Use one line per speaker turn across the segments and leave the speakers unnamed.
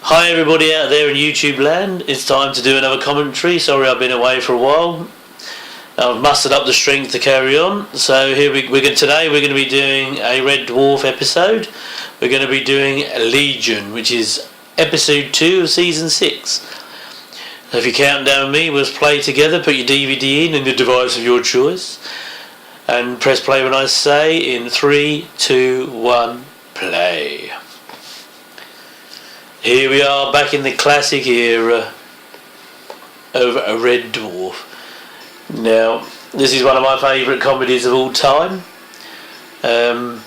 Hi everybody out there in YouTube land, it's time to do another commentary. Sorry I've been away for a while. I've mustered up the strength to carry on. So today we're going to be doing a Red Dwarf episode. We're going to be doing Legion, which is episode 2 of season 6. So if you count down with me, we'll play together, put your DVD in the device of your choice, and press play when I say in 3, 2, 1, play. Here we are back in the classic era of a Red Dwarf. Now, this is one of my favourite comedies of all time. Yeah,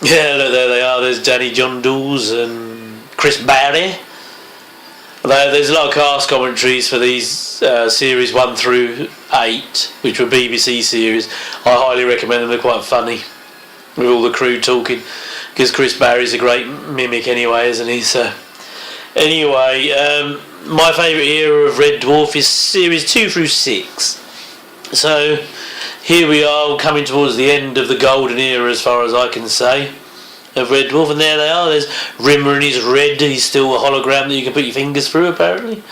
look, there they are. There's Danny John Dawes and Chris Barry. There's a lot of cast commentaries for these series 1 through 8, which were BBC series. I highly recommend them. They're quite funny, with all the crew talking, because Chris Barry's a great mimic anyway, isn't he? So anyway, my favourite era of Red Dwarf is series 2 through 6. So here we are, coming towards the end of the golden era, as far as I can say, of Red Dwarf, and there they are. There's Rimmer and he's red. He's still a hologram that you can put your fingers through, apparently,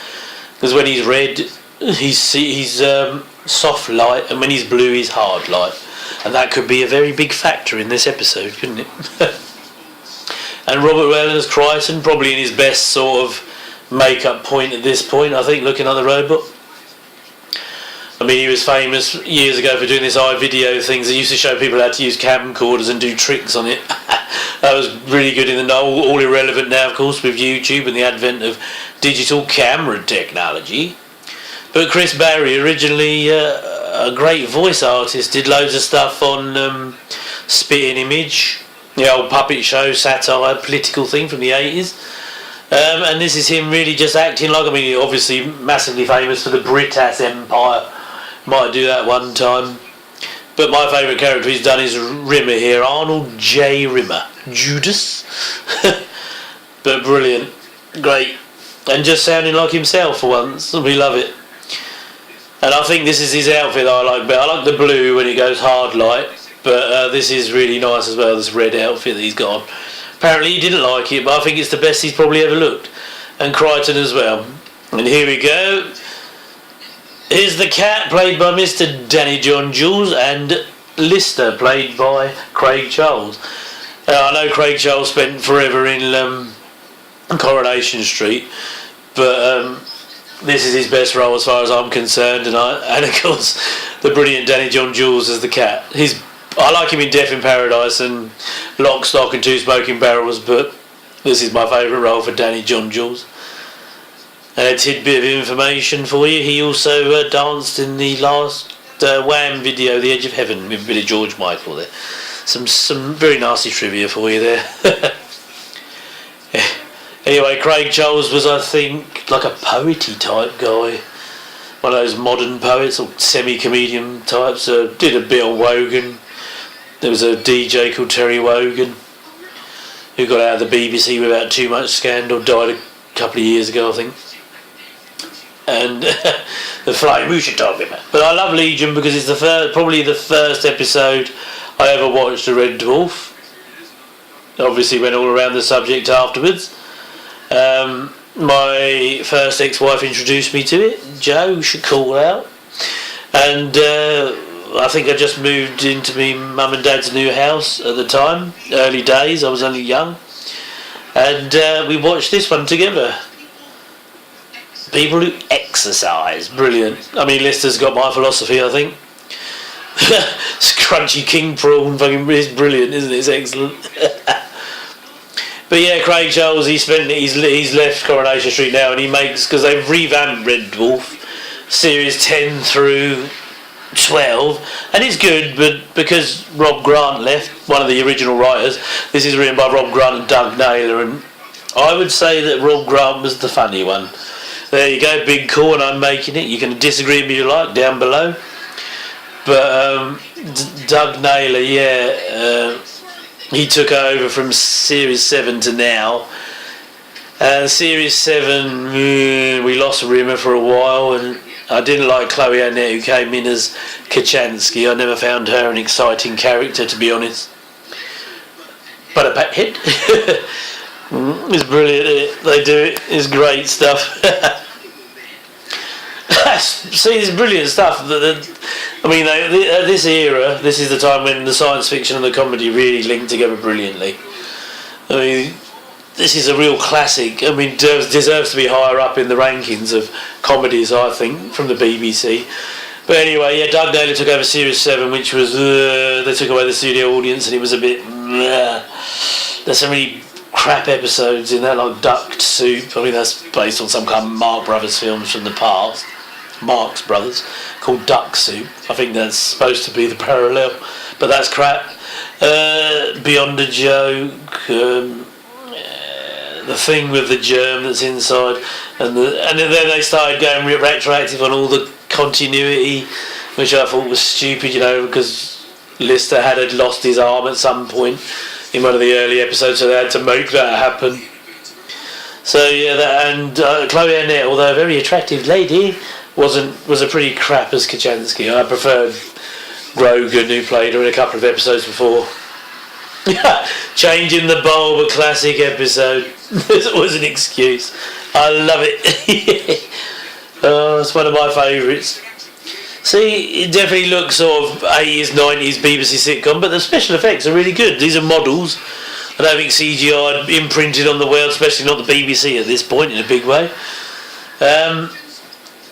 because when he's red he's soft light, and when he's blue he's hard light, and that could be a very big factor in this episode, couldn't it? And Robert Welland's Crichton, probably in his best sort of make-up point at this point, I think, looking at the robot. I mean, he was famous years ago for doing this iVideo things that used to show people how to use camcorders and do tricks on it. That was really good in the all irrelevant now, of course, with YouTube and the advent of digital camera technology. But Chris Barry, originally a great voice artist, did loads of stuff on Spitting Image, the old puppet show, satire, political thing from the 80s. And this is him really just acting like, I mean, obviously massively famous for the Britass Empire. Might do that one time. But my favourite character he's done is Rimmer here, Arnold J. Rimmer. Judas. But brilliant. Great. And just sounding like himself for once. We love it. And I think this is his outfit that I like better. I like the blue when it goes hard light. But this is really nice as well, this red outfit that he's got on. Apparently he didn't like it, but I think it's the best he's probably ever looked. And Crichton as well. And here we go. Here's the cat, played by Mr. Danny John Dawes, and Lister, played by Craig Charles. I know Craig Charles spent forever in Coronation Street, but this is his best role as far as I'm concerned, and of course the brilliant Danny John Dawes as the cat. I like him in Death in Paradise and Lock, Stock and Two Smoking Barrels, but this is my favourite role for Danny John Dawes. And a tidbit of information for you, he also danced in the last Wham video, The Edge of Heaven, with a bit of George Michael there. Some very nasty trivia for you there. Anyway, Craig Charles was, I think, like a poety type guy. One of those modern poets, or semi-comedian types. Did a bit on Wogan. There was a DJ called Terry Wogan, who got out of the BBC without too much scandal, died a couple of years ago, I think. And the Flame, we should talk about. But I love Legion because it's probably the first episode I ever watched of Red Dwarf. Obviously went all around the subject afterwards. My first ex-wife introduced me to it, Jo, should call out. And I think I just moved into my mum and dad's new house at the time, early days, I was only young. And we watched this one together. People who exercise, brilliant. I mean, Lister's got my philosophy, I think. Crunchy king prawn, fucking, it's brilliant, isn't it? It's excellent. But yeah, Craig Charles, he's left Coronation Street now, and he makes, because they've revamped Red Dwarf, series 10 through 12, and it's good, but because Rob Grant left, one of the original writers, this is written by Rob Grant and Doug Naylor, and I would say that Rob Grant was the funny one. There you go, big call, and I'm making it. You can disagree with me if you like, down below. But Doug Naylor, yeah, he took over from Series 7 to now. Series 7, we lost Rimmer for a while, and I didn't like Chloe Annette, who came in as Kachansky. I never found her an exciting character, to be honest. But a pet hit. It's brilliant. They do it. It's great stuff. See, it's brilliant stuff. I mean, at this era, this is the time when the science fiction and the comedy really linked together brilliantly. I mean, this is a real classic. I mean, deserves to be higher up in the rankings of comedies, I think, from the BBC. But anyway, yeah, Doug Naylor took over Series 7, which was, they took away the studio audience, and it was a bit, there's so many crap episodes in that, like Duck Soup. I mean, that's based on some kind of Marx Brothers films from the past. Marx Brothers, called Duck Soup. I think that's supposed to be the parallel, but that's crap. Beyond a Joke, the thing with the germ that's inside, and then they started going retroactive on all the continuity, which I thought was stupid, you know, because Lister had lost his arm at some point in one of the early episodes, so they had to make that happen. So yeah, and Chloe Annette, although a very attractive lady, was a pretty crap as Kachansky. I preferred Grogan, who played her in a couple of episodes before. Changing the bulb, a classic episode. There's always an excuse. I love it. Oh, it's one of my favourites. See, it definitely looks sort of 80s, 90s BBC sitcom, but the special effects are really good. These are models. I don't think CGI imprinted on the world, especially not the BBC at this point in a big way.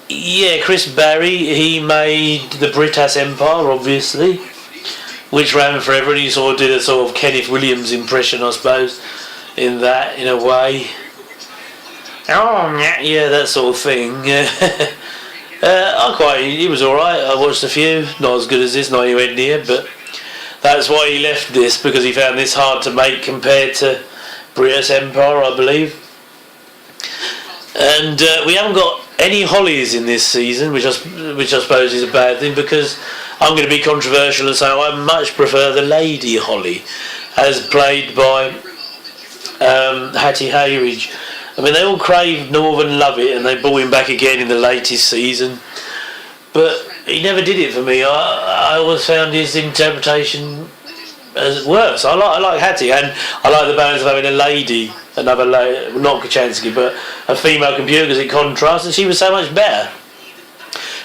Yeah, Chris Barry, he made the Britas Empire, obviously, which ran forever, and he sort of did a sort of Kenneth Williams impression, I suppose, in that, in a way. Oh, yeah, that sort of thing. He was alright. I watched a few, not as good as this, not anywhere near, but that's why he left this, because he found this hard to make compared to Britas Empire, I believe. And we haven't got any Hollies in this season, which I suppose is a bad thing, because I'm going to be controversial and say I much prefer the Lady Holly, as played by Hattie Hayridge. I mean, they all craved Northern Love It, and they brought him back again in the latest season, but he never did it for me. I always found his interpretation as worse. I like Hattie, and I like the balance of having a lady, another lady, not Kachansky, but a female computer, because it contrasts, and she was so much better.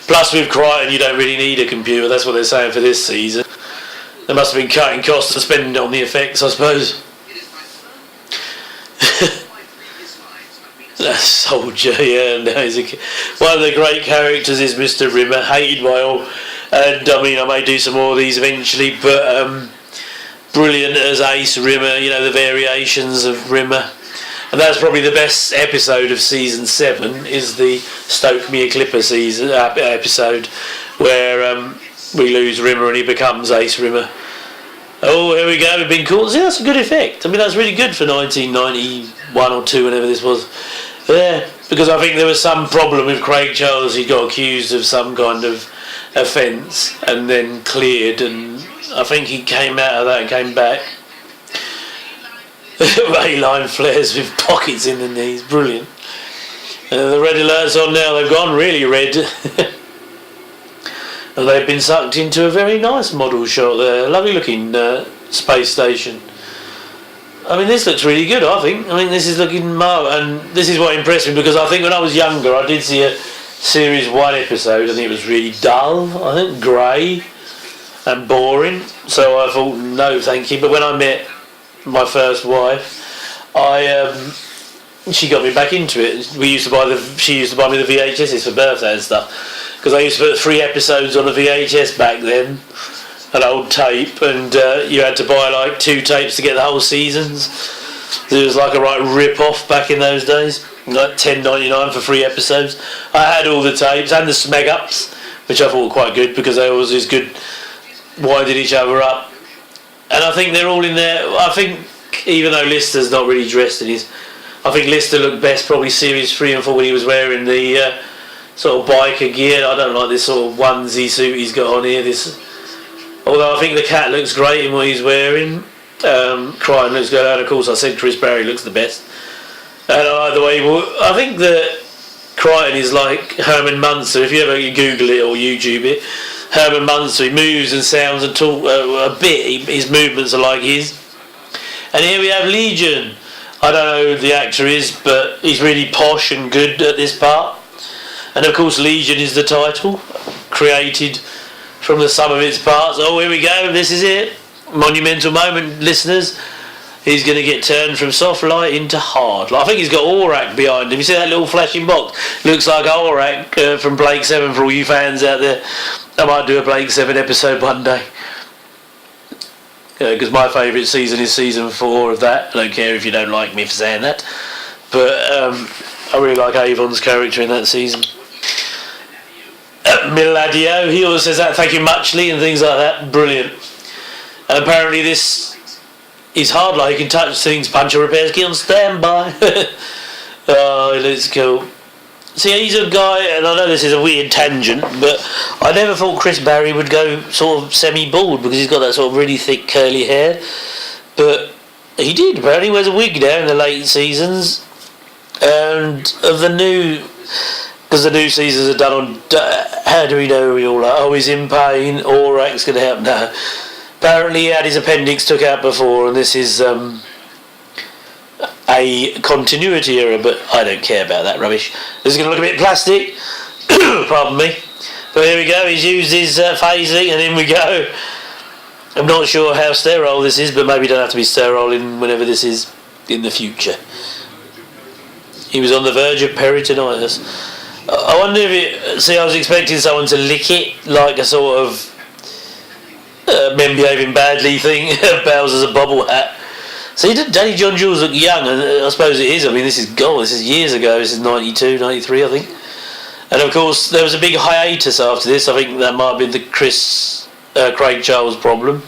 Plus, with Crichton, you don't really need a computer. That's what they're saying for this season. They must have been cutting costs and spending it on the effects, I suppose. That soldier, yeah, no, one of the great characters is Mr. Rimmer, hated by all, and I mean, I may do some more of these eventually, but brilliant as Ace Rimmer, you know, the variations of Rimmer. And that's probably the best episode of season 7, is the Stoke Me a Clipper episode, where we lose Rimmer and he becomes Ace Rimmer. Oh, here we go, we've been caught. See, that's a good effect. I mean, that's really good for 1991 or 2, whenever this was. Yeah, because I think there was some problem with Craig Charles. He got accused of some kind of offence and then cleared, and I think he came out of that and came back. Ray-line flares with pockets in the knees, brilliant. The red alert's on now, they've gone really red. And they've been sucked into a very nice model shot there, lovely looking space station. I mean, this looks really good, I think. I mean, this is looking and this is what impressed me, because I think when I was younger I did see a series 1 episode. I think it was really dull, I think, grey and boring, so I thought no thank you. But when I met my first wife, she got me back into it. She used to buy me the VHSs for birthday and stuff, because I used to put 3 episodes on a VHS back then, an old tape, and you had to buy like 2 tapes to get the whole seasons. It was like a right rip-off back in those days, like $10.99 for 3 episodes. I had all the tapes and the smeg-ups, which I thought were quite good, because they always just good, winded each other up. And I think they're all in there. I think, even though Lister's not really dressed in his, I think Lister looked best probably series 3 and 4 when he was wearing the sort of biker gear. I don't like this sort of onesie suit he's got on here. Although I think the cat looks great in what he's wearing. Crichton looks good, and of course I said Chris Barry looks the best. And I like the way I think that Crichton is like Herman Munster. If you ever Google it or YouTube it, Herman Munster, he moves and sounds and talks a bit. His movements are like his. And here we have Legion. I don't know who the actor is, but he's really posh and good at this part. And of course Legion is the title, created from the sum of its parts. Oh, here we go, this is it. Monumental moment, listeners. He's going to get turned from soft light into hard light. I think he's got Aurak behind him. You see that little flashing box? Looks like Aurak from Blake 7 for all you fans out there. I might do a Blake 7 episode one day. Because my favourite season is season 4 of that. I don't care if you don't like me for saying that. But I really like Avon's character in that season. Miladio, he always says that, thank you muchly, and things like that. Brilliant. And apparently this is hard, like you can touch things, punch or repairs key on standby. Oh, let's go. See, he's a guy, and I know this is a weird tangent, but I never thought Chris Barry would go sort of semi-bald because he's got that sort of really thick curly hair. But he did, apparently. He wears a wig now in the late seasons. And of the new... Because the new seasons are done on... How do we know we all are? Oh, he's in pain. Aurak's going to help. No. Apparently he had his appendix took out before, and this is a continuity error, but I don't care about that rubbish. This is going to look a bit plastic. Pardon me. But here we go. He's used his phasing, and in we go. I'm not sure how sterile this is, but maybe you don't have to be sterile in whenever this is in the future. He was on the verge of peritonitis. I wonder if it... See, I was expecting someone to lick it, like a sort of men behaving badly thing. Bowser's a bobble hat. See, Danny John Jules look young, and I suppose it is. I mean, this is years ago. This is 92, 93, I think. And of course, there was a big hiatus after this. I think that might have been the Craig Charles problem.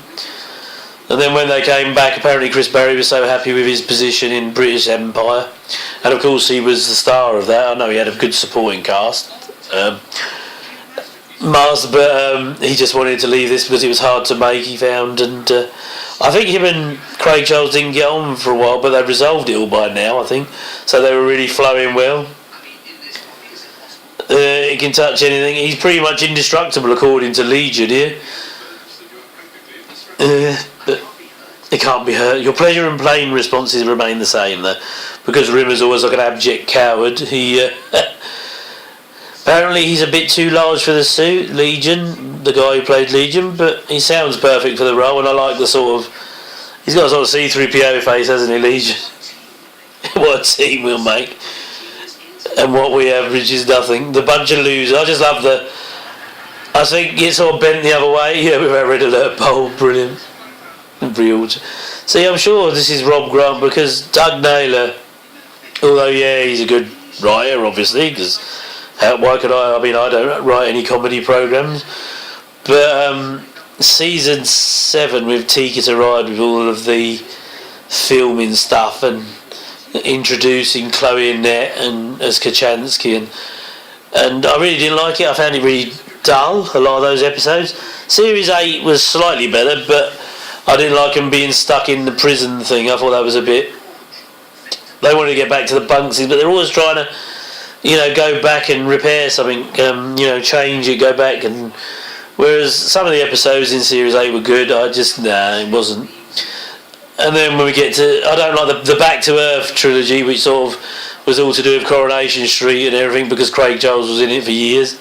And then when they came back, apparently Chris Barry was so happy with his position in British Empire. And of course he was the star of that. I know he had a good supporting cast. But he just wanted to leave this because it was hard to make, he found. And I think him and Craig Charles didn't get on for a while, but they've resolved it all by now, I think. So they were really flowing well. He can touch anything. He's pretty much indestructible according to Legion here. But it can't be hurt. Your pleasure and pain responses remain the same though, because Rimmer's always like an abject coward. He apparently he's a bit too large for the suit, Legion, the guy who played Legion, but he sounds perfect for the role, and I like the sort of... He's got a sort of C-3PO face, hasn't he, Legion? What a team we'll make. And what we average is nothing. The bunch of losers. I just love the... I think it's sort of bent the other way. Yeah, with our red alert bowl. Brilliant. Real. See, I'm sure this is Rob Grant, because Doug Naylor, although yeah, he's a good writer, obviously, because why could I mean, I don't write any comedy programmes, but season 7 with Tika to Ride, with all of the filming stuff and introducing Chloe and Annette and as Kachansky, and I really didn't like it. I found it really dull, a lot of those episodes. Series 8 was slightly better, but I didn't like them being stuck in the prison thing. I thought that was a bit... They wanted to get back to the bunksies, but they're always trying to, you know, go back and repair something, you know, change it, go back. And whereas some of the episodes in Series 8 were good, it wasn't. And then when we get to... I don't like the Back to Earth trilogy, which sort of was all to do with Coronation Street and everything, because Craig Charles was in it for years.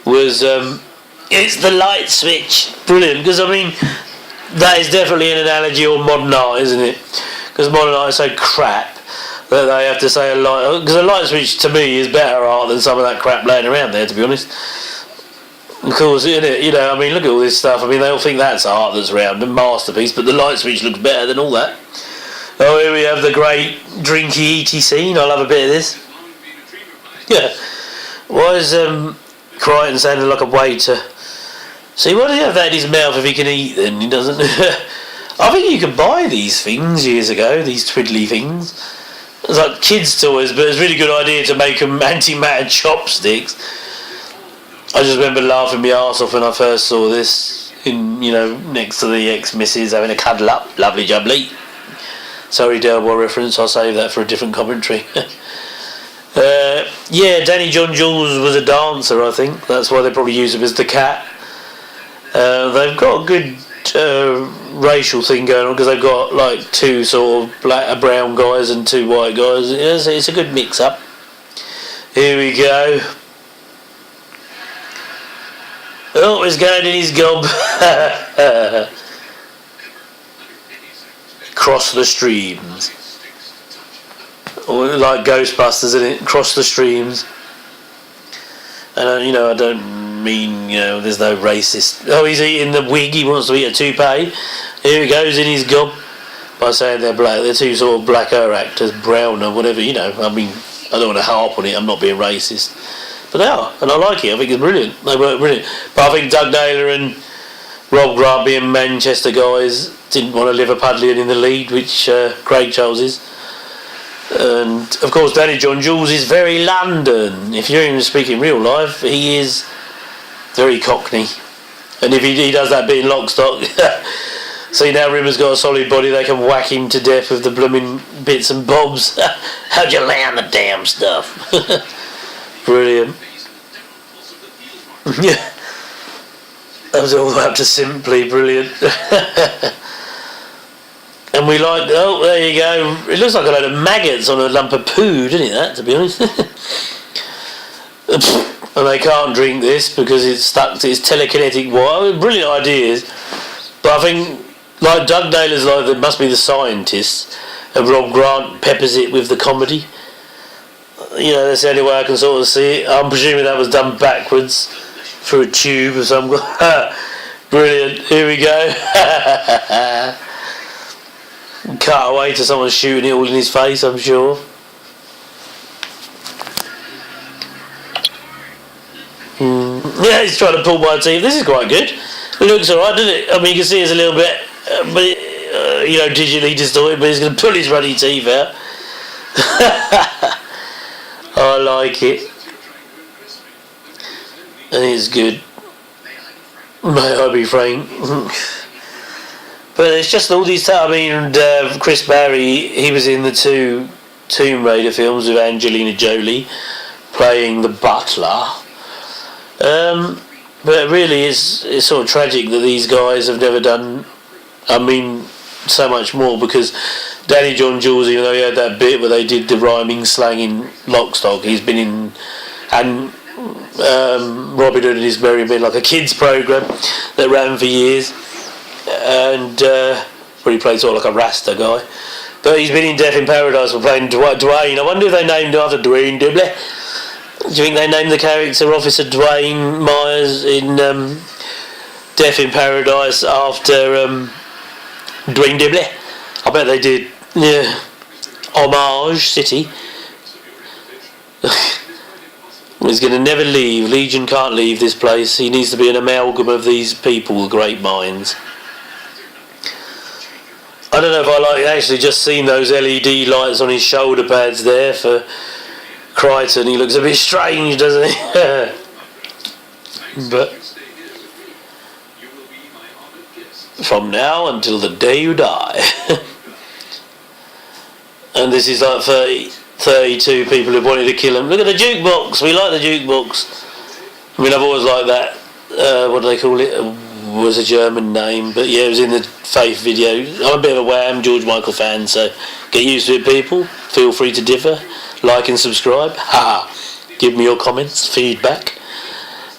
It's the light switch. Brilliant, because I mean... That is definitely an analogy of modern art, isn't it? Because modern art is so crap that they have to say a light... Because a light switch, to me, is better art than some of that crap laying around there, to be honest. Of course, isn't it? You know, I mean, look at all this stuff. I mean, they all think that's art that's around, a masterpiece, but the light switch looks better than all that. Oh, here we have the great drinky eaty scene. I love a bit of this. Yeah. Why is Crichton sounding like a waiter? See, why does he have that in his mouth if he can eat then? He doesn't. I think you could buy these things years ago, these twiddly things. It's like kids' toys, but it's a really good idea to make them antimatter chopsticks. I just remember laughing my arse off when I first saw this, next to the ex-missus having a cuddle up. Lovely jubbly. Sorry, Delboy reference, I'll save that for a different commentary. Yeah, Danny John Jules was a dancer, I think. That's why they probably use him as the cat. They've got a good racial thing going on because they've got like two sort of brown guys and two white guys. It's a good mix up. Here we go. Oh, he's going in his gob. Cross the streams. Or like Ghostbusters, isn't it? Cross the streams. And I don't mean, there's no racist. Oh, he's eating the wig, he wants to eat a toupee. Here he goes in his gob. By saying they're black, they're two sort of blacker actors, brown or whatever, I mean, I don't want to harp on it, I'm not being racist. But they are, and I like it, I think it's brilliant. They work brilliant. But I think Doug Naylor and Rob Grant, being Manchester guys, didn't want to Liverpudlian in the lead, which Craig Charles is. And of course Danny John Jules is very London. If you hear him speak in real life, he is very Cockney. And if he does that bit in Lockstock, see, now Rimmer's got a solid body, they can whack him to death with the blooming bits and bobs. How'd you land the damn stuff? Brilliant. Yeah. That was all the way up to simply brilliant. And we like, oh, there you go. It looks like a load of maggots on a lump of poo, doesn't it, that, to be honest? And they can't drink this because it's stuck to its telekinetic wire. Brilliant ideas. But I think, like Doug Naylor's like, there must be the scientists, and Rob Grant peppers it with the comedy. That's the only way I can sort of see it. I'm presuming that was done backwards through a tube or some. Brilliant. Here we go. Cut away to someone shooting it all in his face, I'm sure. Yeah, he's trying to pull my teeth. This is quite good. It looks alright, doesn't it? I mean, you can see it's a little bit, digitally distorted, but he's going to pull his ruddy teeth out. I like it. And it's good. May I be frank. But it's just all these Chris Barry, he was in the two Tomb Raider films with Angelina Jolie playing the butler. But really it's sort of tragic that these guys have never done, so much more, because Danny John Jules, even though he had that bit where they did the rhyming slang in Lockstock, he's been in, and Robin Hood and His Merry Men, like a kids programme that ran for years, and where he played sort of like a Rasta guy. But he's been in Death in Paradise for playing Dwayne. I wonder if they named him after Dwayne Dibley. Do you think they named the character Officer Dwayne Myers in Death in Paradise after Dwayne Dibley? I bet they did. Yeah. Homage City. He's going to never leave. Legion can't leave this place. He needs to be an amalgam of these people with great minds. I don't know if I like actually just seeing those LED lights on his shoulder pads there for Crichton. He looks a bit strange, doesn't he? But from now until the day you die. And this is like 32 people who wanted to kill him. Look at the jukebox. We like the jukebox. I've always liked that. What do they call it? Was a German name, but yeah, it was in the Faith video. I'm a bit of a Wham George Michael fan, so get used to it, people. Feel free to differ. Like and subscribe. Give me your comments, feedback.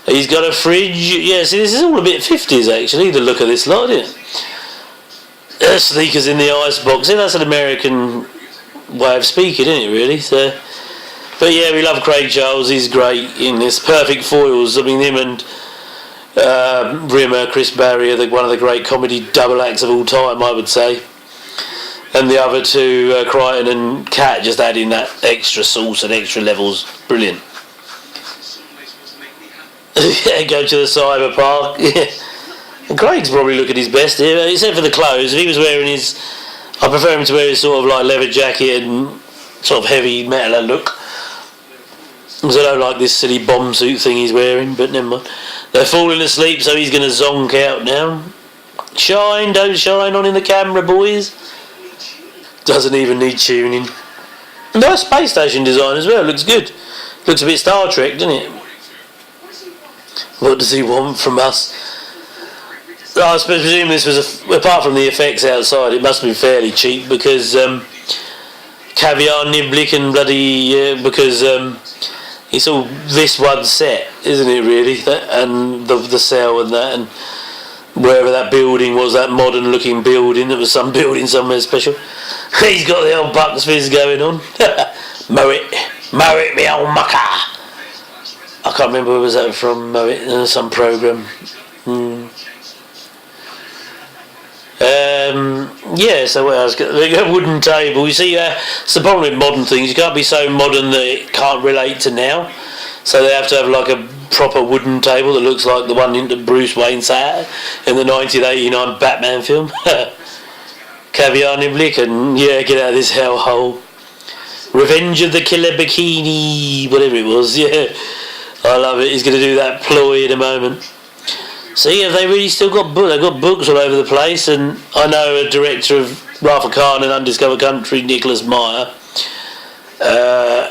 He's got a fridge. Yeah, see, this is all a bit 50s actually, the look of this lot, isn't it? Sneakers in the icebox. See, that's an American way of speaking, isn't it, really? So, but yeah, we love Craig Charles. He's great in this. Perfect foils. Him and Rimmer, Chris Barry are one of the great comedy double acts of all time, I would say. And the other two, Crichton and Cat, just adding that extra sauce and extra levels. Brilliant. Yeah, go to the cyber park. Yeah. And Craig's probably looking his best here, except for the clothes. If he was wearing his, I prefer him to wear his sort of like leather jacket and sort of heavy metal look. Because I don't like this silly bomb suit thing he's wearing, but never mind. They're falling asleep, so he's going to zonk out now. Shine, don't shine on in the camera, boys. Doesn't even need tuning. Nice space station design as well, looks good. Looks a bit Star Trek, doesn't it? What does he want from us? I suppose presume this was apart from the effects outside, it must have been fairly cheap because caviar niblick and bloody because it's all this one set, isn't it? Really, and the cell and that, and wherever that building was, that modern-looking building, there was some building somewhere special. He's got the old Bucks fizz going on. Mow it, me old mucker. I can't remember where was that from. Mow it, some program. Yeah, so what else? A wooden table. You see, it's the problem with modern things. You can't be so modern that it can't relate to now. So they have to have like a proper wooden table that looks like the one that Bruce Wayne sat in the 1989 Batman film. Caviar niblick and yeah, get out of this hellhole. Revenge of the Killer Bikini, whatever it was. Yeah, I love it. He's going to do that ploy in a moment. See, have they really still got books? They've got books all over the place, and I know a director of Wrath of Khan and Undiscovered Country, Nicholas Meyer,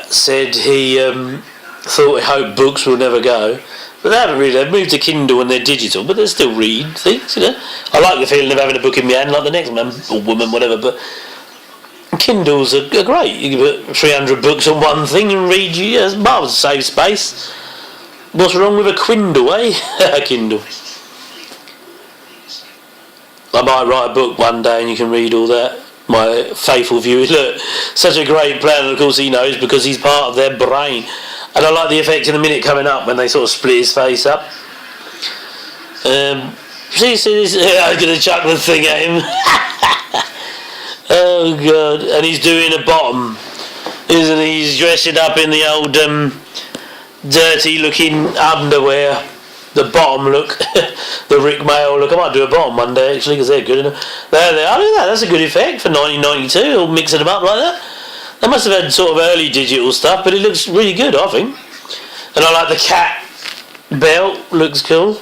said he thought he hoped books will never go. But they haven't really. They've moved to Kindle and they're digital, but they still read things, you know. I like the feeling of having a book in my hand, like the next man or woman, whatever, but Kindles are great. You can put 300 books on one thing and read you. Yeah, it's marvellous, save space. What's wrong with a Kindle, eh? A Kindle. I might write a book one day and you can read all that. My faithful viewers, look, such a great plan, and of course he knows because he's part of their brain. And I like the effect in a minute coming up when they sort of split his face up. See this? I'm going to chuck the thing at him. Oh God! And he's doing a bottom, isn't he? He's dressing up in the old dirty-looking underwear. The bottom look, the Rick Mail look. I might do a bottom one day actually because they're good enough. There they are. Look at that. That's a good effect for 1992. All mixing them up like that. They must have had sort of early digital stuff, but it looks really good, I think. And I like the cat belt. Looks cool.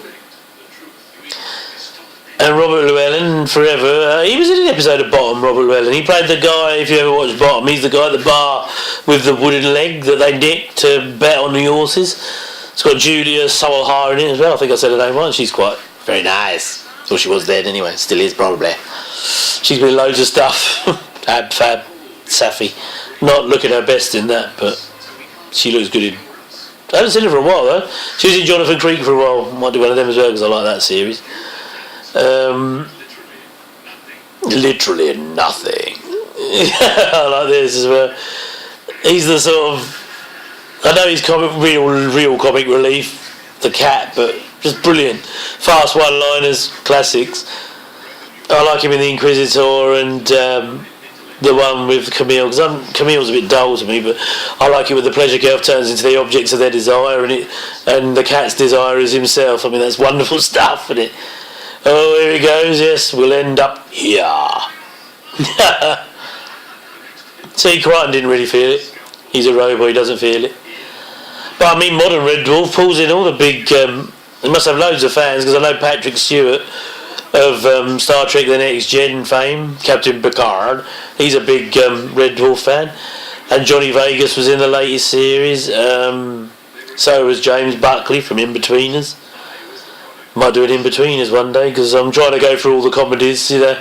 And Robert Llewellyn, forever. He was in an episode of Bottom, Robert Llewellyn. He played the guy, if you ever watched Bottom, he's the guy at the bar with the wooden leg that they nicked to bet on the horses. It's got Julia Solhar in it as well. I think I said her name right. She's quite very nice. Well, she was dead anyway. Still is, probably. She's been in loads of stuff. Ab Fab, Safi. Not looking her best in that, but she looks good in... I haven't seen her for a while, though. She was in Jonathan Creek for a while. Might do one of them as well, because I like that series. Literally nothing. I like this as well. He's the sort of... I know he's real comic relief, the cat, but just brilliant. Fast one-liners, classics. I like him in The Inquisitor and the one with Camille, because Camille's a bit dull to me, but I like it when the pleasure curve turns into the objects of their desire, and the cat's desire is himself. I mean, that's wonderful stuff, isn't it? Oh, here he goes, yes, we'll end up here. See, Crichton didn't really feel it. He's a robot, he doesn't feel it. But I mean, modern Red Dwarf pulls in all the big... he must have loads of fans, because I know Patrick Stewart of Star Trek The Next Gen fame, Captain Picard, he's a big Red Dwarf fan. And Johnny Vegas was in the latest series. So was James Buckley from In-Betweeners. Might do an In-Betweeners one day, because I'm trying to go through all the comedies, you know,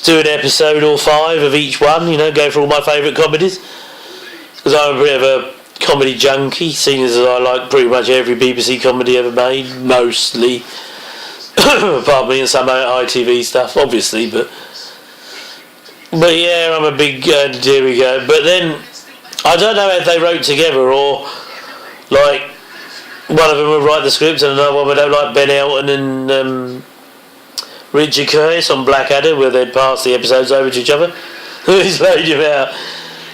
do an episode or 5 of each one, you know, go through all my favourite comedies. Because I'm a bit of a comedy junkie, seeing as I like pretty much every BBC comedy ever made, mostly. Pardon me, and some ITV stuff, obviously, but yeah, I'm a big, here we go. But then, I don't know if they wrote together, or, like, one of them would write the script and another one would have, like, Ben Elton and Richard Curtis on Blackadder, where they'd pass the episodes over to each other. Who's laid him out?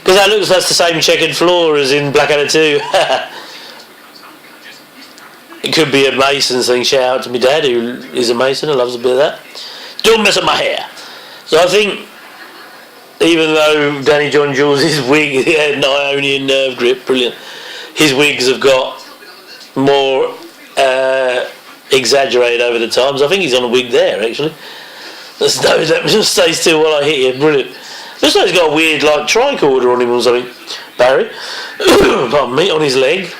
Because that's the same checkered floor as in Blackadder 2. It could be a Mason thing. Shout out to my dad, who is a Mason and loves a bit of that. Don't mess up my hair. So I think, even though Danny John Jules' wig had an Ionian nerve grip, brilliant, his wigs have got more exaggerated over the times. I think he's on a wig there, actually. Just stay still while I hit you. Brilliant. Looks like he's got a weird, like, tricorder on him or something. Barry. Pardon me, on his leg.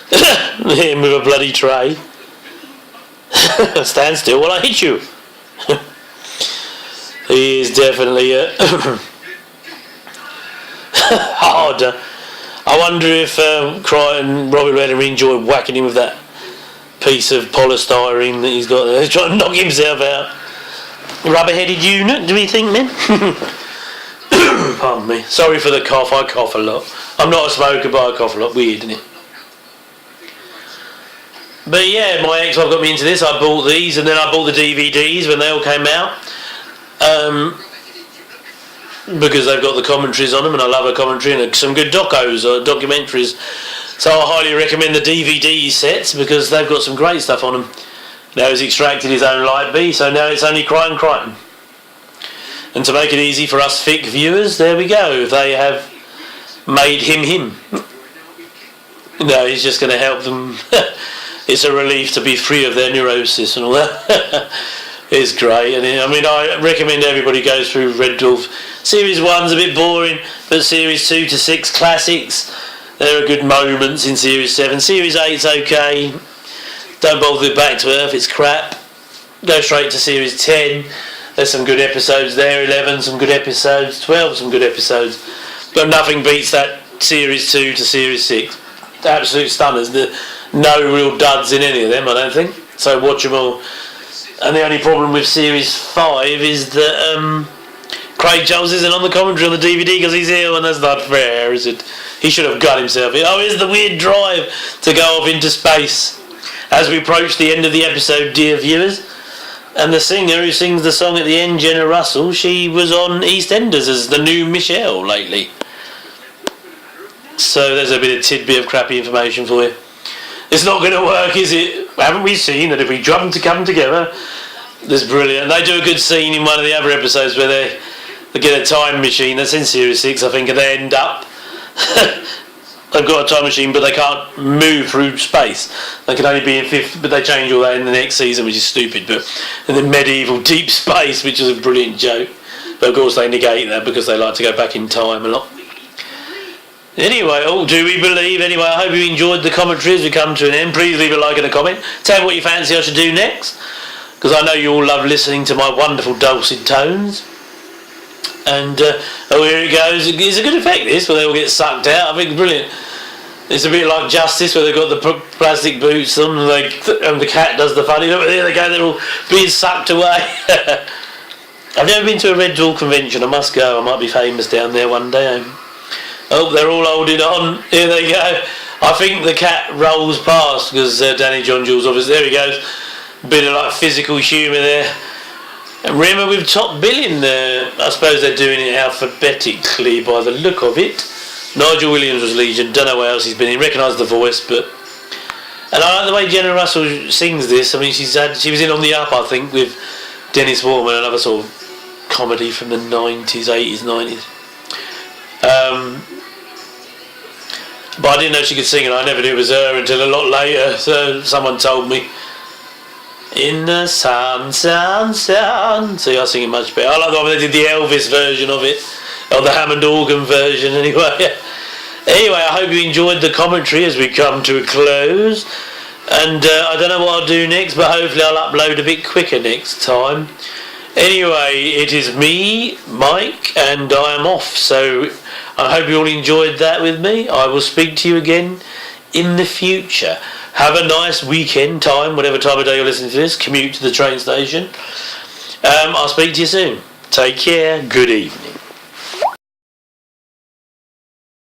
Hit him with a bloody tray. Stand still while I hit you. He is definitely hard. I wonder if Crichton, Robbie Redden enjoyed whacking him with that piece of polystyrene that he's got there. He's trying to knock himself out. Rubber-headed unit, do we think, men? Pardon me. Sorry for the cough, I cough a lot. I'm not a smoker, but I cough a lot. Weird, isn't it? But yeah, my ex-wife got me into this. I bought these, and then I bought the DVDs when they all came out. Because they've got the commentaries on them, and I love a commentary, and some good docos or documentaries. So I highly recommend the DVD sets, because they've got some great stuff on them. Now he's extracted his own light B, so now it's only Crichton. And to make it easy for us thick viewers, there we go. They have made him. No, he's just going to help them. It's a relief to be free of their neurosis and all that. It's great. And I recommend everybody goes through Red Dwarf. Series 1's a bit boring, but Series 2 to 6 classics. There are good moments in Series 7. Series 8's okay. Don't bother with Back to Earth, it's crap. Go straight to Series 10. There's some good episodes there. 11, some good episodes. 12, some good episodes. But nothing beats that Series 2 to Series 6. Absolute stunners. No real duds in any of them, I don't think. So watch them all. And the only problem with Series 5 is that Craig Charles isn't on the commentary on the DVD because he's ill, and that's not fair, is it? He should have got himself in. Oh, here's the weird drive to go off into space. As we approach the end of the episode, dear viewers, and the singer who sings the song at the end, Jenna Russell, she was on EastEnders as the new Michelle lately. So there's a bit of tidbit of crappy information for you. It's not going to work, is it? Haven't we seen that if we drum to come together? That's brilliant. They do a good scene in one of the other episodes where they get a time machine. That's in Series 6, I think, and they end up... They've got a time machine, but they can't move through space. They can only be in fifth, but they change all that in the next season, which is stupid. But in the medieval deep space, which is a brilliant joke. But of course they negate that because they like to go back in time a lot. Anyway, do we believe? Anyway, I hope you enjoyed the commentary as we come to an end. Please leave a like and a comment. Tell me what you fancy I should do next, because I know you all love listening to my wonderful dulcet tones. And here it goes. It's a good effect, this, where they all get sucked out. I think it's brilliant. It's a bit like Justice, where they've got the plastic boots on, and the cat does the funny. Look, there they go. They're all being sucked away. I've never been to a Red Dwarf convention. I must go. I might be famous down there one day. Oh, they're all holding on. Here they go. I think the cat rolls past because Danny John Jules obviously. There he goes. Bit of like physical humour there. And remember with top billing, I suppose they're doing it alphabetically by the look of it. Nigel Williams was Legion, don't know what else he's been in, recognise the voice, but... And I like the way Jenna Russell sings this. I mean, she was in On the Up, I think, with Dennis Warman, another sort of comedy from the 90s, 80s, 90s. But I didn't know she could sing, and I never knew it was her until a lot later, so someone told me. In the sun. See, I sing it much better. I like the one they did the Elvis version of it, or the Hammond organ version, anyway. Anyway, I hope you enjoyed the commentary as we come to a close. And I don't know what I'll do next, but hopefully I'll upload a bit quicker next time. Anyway, it is me, Mike, and I am off. So I hope you all enjoyed that with me. I will speak to you again in the future. Have a nice weekend time, whatever time of day you're listening to this. Commute to the train station. I'll speak to you soon. Take care. Good evening.